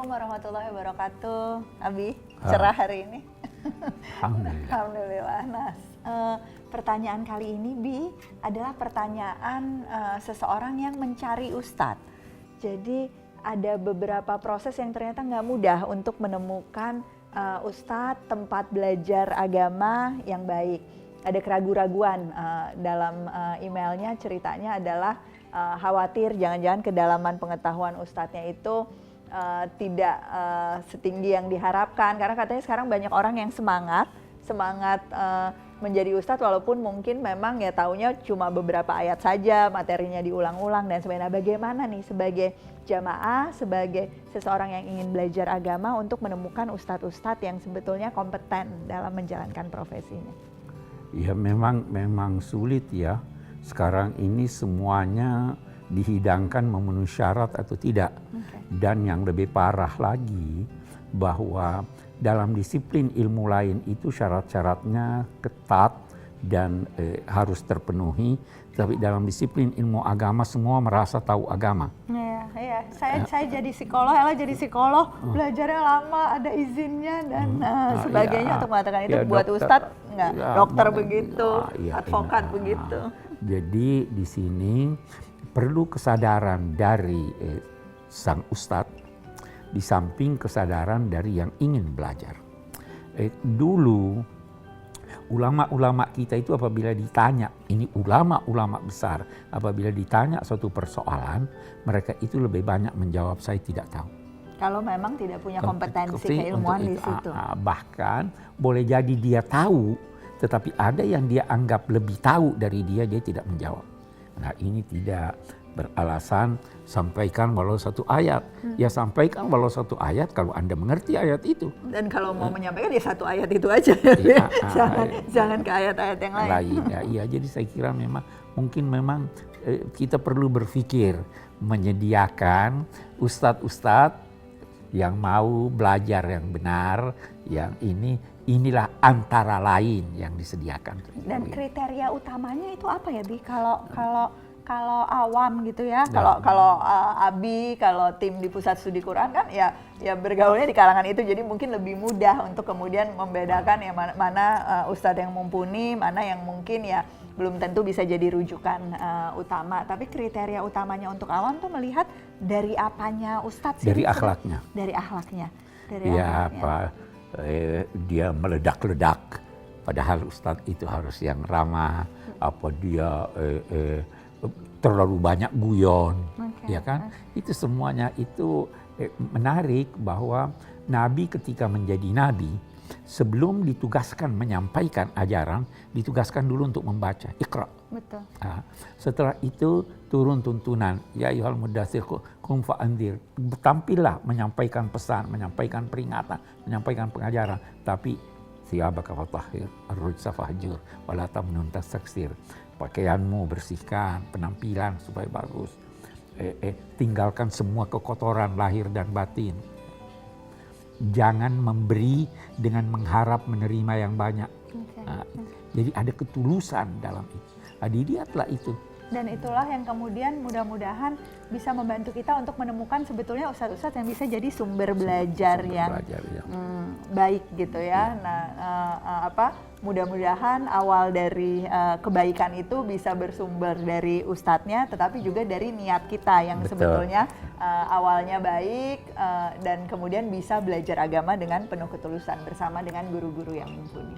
Assalamualaikum warahmatullahi wabarakatuh. Abi, cerah hari ini? Alhamdulillah. Alhamdulillah. Nah, pertanyaan kali ini, Bi, adalah pertanyaan seseorang yang mencari ustadz. Jadi ada beberapa proses yang ternyata nggak mudah untuk menemukan ustadz, tempat belajar agama yang baik. Ada keraguan-raguan dalam emailnya, ceritanya adalah khawatir jangan-jangan kedalaman pengetahuan ustadznya itu tidak setinggi yang diharapkan, karena katanya sekarang banyak orang yang semangat menjadi ustadz walaupun mungkin memang ya taunya cuma beberapa ayat saja, materinya diulang-ulang dan sebagainya. Bagaimana nih sebagai jamaah, sebagai seseorang yang ingin belajar agama untuk menemukan ustadz-ustadz yang sebetulnya kompeten dalam menjalankan profesinya? Ya memang sulit ya. Sekarang ini semuanya dihidangkan memenuhi syarat atau tidak. Dan yang lebih parah lagi bahwa dalam disiplin ilmu lain itu syarat-syaratnya ketat dan harus terpenuhi. Tapi dalam disiplin ilmu agama semua merasa tahu agama. Iya. Saya jadi psikolog, Ella jadi psikolog, belajarnya lama, ada izinnya dan sebagainya untuk mengatakan itu buat ustadz enggak, dokter begitu, advokat begitu. Jadi di sini perlu kesadaran dari sang ustadz, di samping kesadaran dari yang ingin belajar. Dulu ulama-ulama kita itu apabila ditanya, ini ulama-ulama besar, apabila ditanya suatu persoalan, mereka itu lebih banyak menjawab saya tidak tahu. Kalau memang tidak punya kompetensi keilmuan di situ. Bahkan boleh jadi dia tahu, tetapi ada yang dia anggap lebih tahu dari dia tidak menjawab. Nah ini tidak beralasan sampaikan walau satu ayat. Ya sampaikan walau satu ayat kalau Anda mengerti ayat itu. Dan kalau mau menyampaikan ya satu ayat itu aja. Jangan ke ayat-ayat yang lain. Ya, jadi saya kira mungkin kita perlu berpikir menyediakan ustadz-ustadz yang mau belajar yang benar, yang inilah antara lain yang disediakan. Dan kriteria utamanya itu apa ya, Bi? Kalau awam gitu ya, kalau Abi, kalau tim di Pusat Studi Quran kan ya bergaulnya di kalangan itu, jadi mungkin lebih mudah untuk kemudian membedakan ya mana ustadz yang mumpuni, mana yang mungkin ya belum tentu bisa jadi rujukan utama. Tapi kriteria utamanya untuk awam tuh melihat dari apanya ustadz? Dari akhlaknya. Dari akhlaknya. Dia meledak-ledak, padahal ustadz itu harus yang ramah. Apa dia terlalu banyak guyon, ya kan? Itu semuanya itu menarik bahwa Nabi ketika menjadi Nabi, sebelum ditugaskan menyampaikan ajaran, ditugaskan dulu untuk membaca, Iqra. Betul. Nah, setelah itu turun tuntunan, ya ayyuhal muddatsir qum fa'andzir. Tampillah menyampaikan pesan, menyampaikan peringatan, menyampaikan pengajaran, tapi thiyabaka fatahhir, ar-rujza fahjur, wala tamnun tastaksir. Pakaianmu bersihkan, penampilan supaya bagus. Tinggalkan semua kekotoran lahir dan batin. Jangan memberi dengan mengharap menerima yang banyak. Jadi ada ketulusan dalam itu. Dilihatlah itu. Dan itulah yang kemudian mudah-mudahan bisa membantu kita untuk menemukan sebetulnya ustadz-ustadz yang bisa jadi sumber belajar yang baik gitu ya. Nah, mudah-mudahan awal dari kebaikan itu bisa bersumber dari ustadznya, tetapi juga dari niat kita yang sebetulnya awalnya baik dan kemudian bisa belajar agama dengan penuh ketulusan bersama dengan guru-guru yang mumpuni.